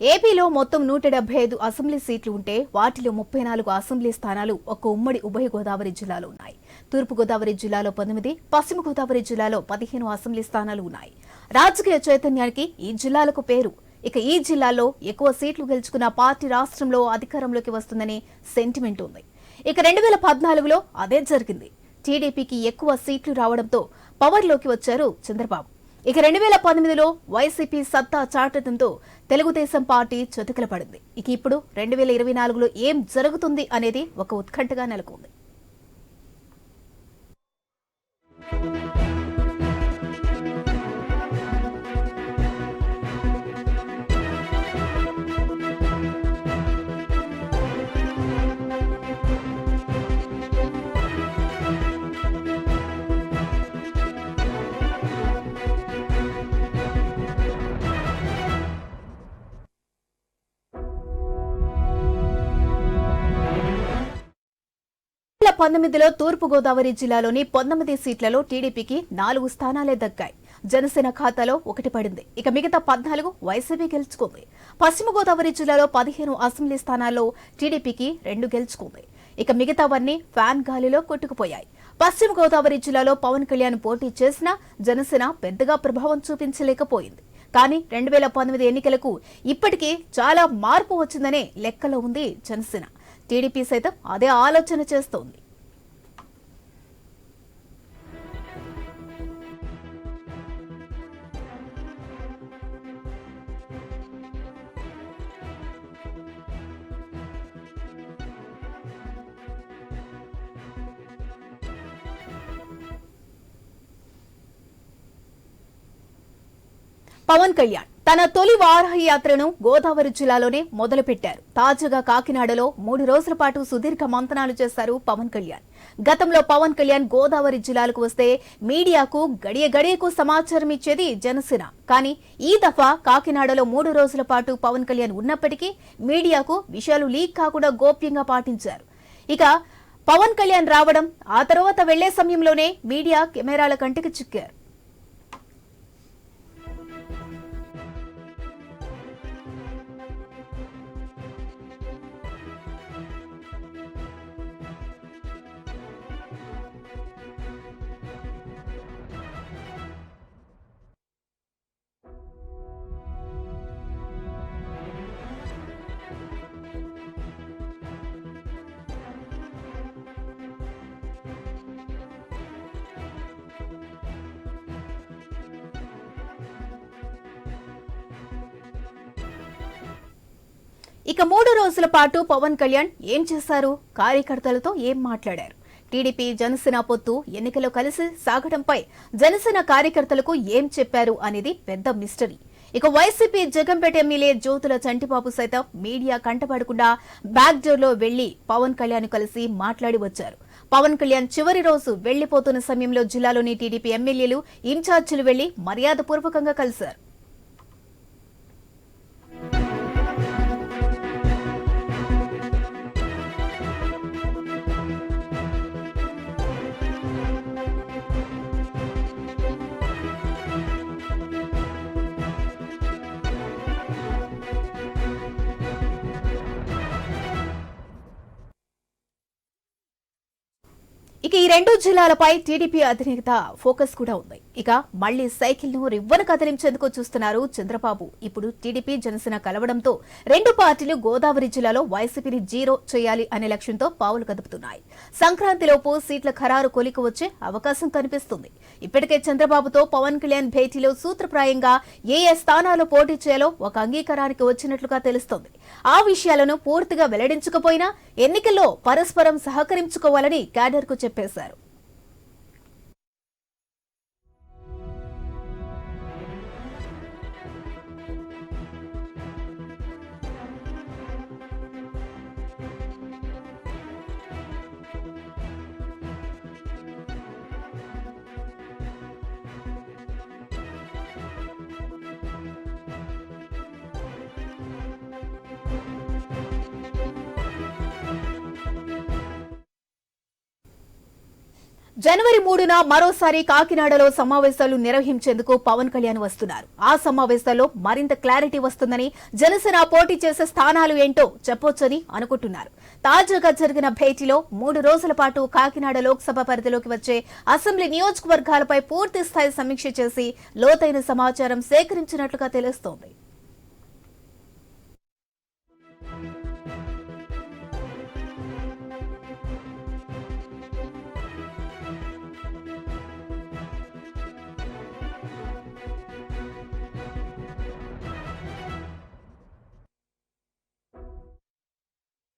ఏపీలో మొత్తం 175 అసెంబ్లీ సీట్లు ఉంటే వాటిలో 34 అసెంబ్లీ స్థానాలు ఒక ఉమ్మడి ఉభయ గోదావరి జిల్లాలో ఉన్నాయి. తూర్పు గోదావరి జిల్లాలో 19, పశ్చిమ గోదావరి జిల్లాలో 15 అసెంబ్లీ స్థానాలు ఉన్నాయి. రాజకీయ చైతన్యానికి ఈ జిల్లాలకు పేరు. ఇక ఈ జిల్లాలో ఎక్కువ సీట్లు గెలుచుకున్న పార్టీ రాష్ట్రంలో అధికారంలోకి వస్తుందని సెంటిమెంట్ ఉంది. ఇక 2014లో అదే జరిగింది. టీడీపీకి ఎక్కువ సీట్లు రావడంతో పవర్లోకి వచ్చారు చంద్రబాబు. ఇక 2019లో వైసీపీ సత్తా చాటడంతో తెలుగుదేశం పార్టీ చతికిల పడింది. ఇక ఇప్పుడు 2024లో ఏం జరుగుతుంది అనేది ఒక ఉత్కంఠగా నెలకొంది. పంతొమ్మిదిలో తూర్పు గోదావరి జిల్లాలోని 19 సీట్లలో టీడీపీకి 4 స్థానాలే దక్కాయి. జనసేన ఖాతాలో 1 పడింది. ఇక మిగతా 14 వైసీపీ గెలుచుకుంది. పశ్చిమ గోదావరి జిల్లాలో 15 అసెంబ్లీ స్థానాల్లో టీడీపీకి 2 గెలుచుకుంది. ఇక మిగతావన్నీ ఫ్యాన్ గాలిలో కొట్టుకుపోయాయి. పశ్చిమ గోదావరి జిల్లాలో పవన్ కళ్యాణ్ పోటీ చేసినా జనసేన పెద్దగా ప్రభావం చూపించలేకపోయింది. కానీ 2019 ఎన్నికలకు ఇప్పటికే చాలా మార్పు వచ్చిందనే లెక్కలో ఉంది జనసేన. టీడీపీ సైతం అదే ఆలోచన చేస్తోంది. పవన్ కళ్యాణ్ తన తొలి వారాహి యాత్రను గోదావరి జిల్లాలోనే మొదలుపెట్టారు. తాజాగా కాకినాడలో 3 రోజుల పాటు సుదీర్ఘ మంతనాలు చేశారు పవన్ కళ్యాణ్. గతంలో పవన్ కళ్యాణ్ గోదావరి జిల్లాలకు వస్తే మీడియాకు గడియకు సమాచారం ఇచ్చేది జనసేన. కానీ ఈ దఫా కాకినాడలో 3 రోజుల పాటు పవన్ కళ్యాణ్ ఉన్నప్పటికీ మీడియాకు విషయాలు లీక్ కాకుండా గోప్యంగా పాటించారు. ఇక పవన్ కళ్యాణ్ రావడం, ఆ తర్వాత వెళ్లే సమయంలోనే మీడియా కెమెరాల కంటికి చిక్కారు. ఇక 3 రోజుల పాటు పవన్ కళ్యాణ్ ఏం చేశారు? కార్యకర్తలతో ఏం మాట్లాడారు? టీడీపీ జనసేన పొత్తు ఎన్నికలో కలిసి సాగడంపై జనసేన కార్యకర్తలకు ఏం చెప్పారు అనేది పెద్ద మిస్టరీ. ఇక వైసీపీ జగంపేట ఎమ్మెల్యే జ్యోతుల చంటిబాబు సైతం మీడియా కంటపడకుండా బ్యాక్ డోర్ లో వెళ్లి పవన్ కళ్యాణ్ కలిసి మాట్లాడి వచ్చారు. పవన్ కళ్యాణ్ చివరి రోజు వెళ్లిపోతున్న సమయంలో జిల్లాలోని టీడీపీ ఎమ్మెల్యేలు, ఇన్ఛార్జీలు వెళ్లి మర్యాదపూర్వకంగా కలిశారు. ఇక ఈ 2 జిల్లాలపై టీడీపీ అధినేత ఫోకస్ కూడా ఉంది. ఇక మళ్లీ సైకిల్ ను రివ్వను కదిలించేందుకు చూస్తున్నారు చంద్రబాబు. ఇప్పుడు టీడీపీ జనసేన కలవడంతో 2 పార్టీలు గోదావరి జిల్లాలో వైసీపీని 0 చేయాలి అనే లక్ష్యంతో పావులు కదుపుతున్నాయి. సంక్రాంతిలోపు సీట్ల ఖరారు కొలికి వచ్చే అవకాశం కనిపిస్తుంది. ఇప్పటికే చంద్రబాబుతో పవన్ కళ్యాణ్ భేటీలో సూత్రప్రాయంగా ఏ స్థానాల్లో పోటీ చేయాలో ఒక అంగీకారానికి వచ్చినట్లుగా తెలుస్తోంది. ఆ విషయాలను పూర్తిగా వెల్లడించకపోయినా ఎన్నికల్లో పరస్పరం సహకరించుకోవాలని క్యాడర్ కు చెప్పేశారు. జనవరి 3న మరోసారి కాకినాడలో సమావేశాలు నిర్వహించేందుకు పవన్ కళ్యాణ్ వస్తున్నారు. ఆ సమావేశాల్లో మరింత క్లారిటీ వస్తుందని, జనసేన పోటీ చేసే స్థానాలు ఏంటో చెప్పొచ్చని అనుకుంటున్నారు. తాజాగా జరిగిన భేటీలో 3 రోజుల పాటు కాకినాడ లోక్సభ పరిధిలోకి వచ్చే అసెంబ్లీ నియోజకవర్గాలపై పూర్తి స్థాయి సమీక్ష చేసి లోతైన సమాచారం సేకరించినట్లుగా తెలుస్తోంది.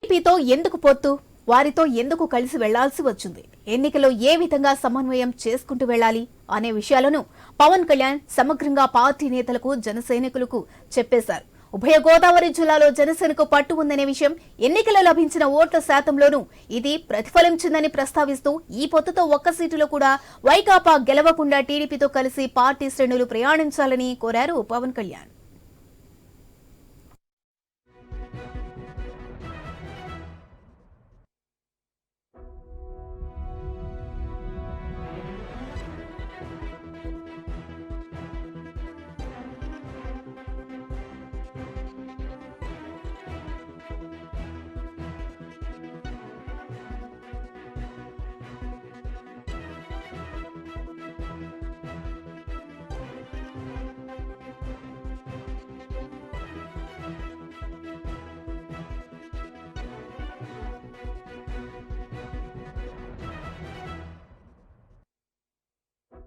టీడీపీతో ఎందుకు పొత్తు, వారితో ఎందుకు కలిసి వెళ్లాల్సి వచ్చింది, ఎన్నికల్లో ఏ విధంగా సమన్వయం చేసుకుంటూ వెళ్లాలి అనే విషయాలను పవన్ కళ్యాణ్ సమగ్రంగా పార్టీ నేతలకు, జనసైనికులకు చెప్పేశారు. ఉభయ గోదావరి జిల్లాలో జనసేనకు పట్టు ఉందనే విషయం, ఎన్నికల్లో లభించిన ఓట్ల శాతంలోనూ ఇది ప్రతిఫలించిందని ప్రస్తావిస్తూ ఈ పొత్తుతో ఒక్క సీటులో కూడా వైకాపా గెలవకుండా టీడీపీతో కలిసి పార్టీ శ్రేణులు ప్రయాణించాలని కోరారు పవన్ కళ్యాణ్.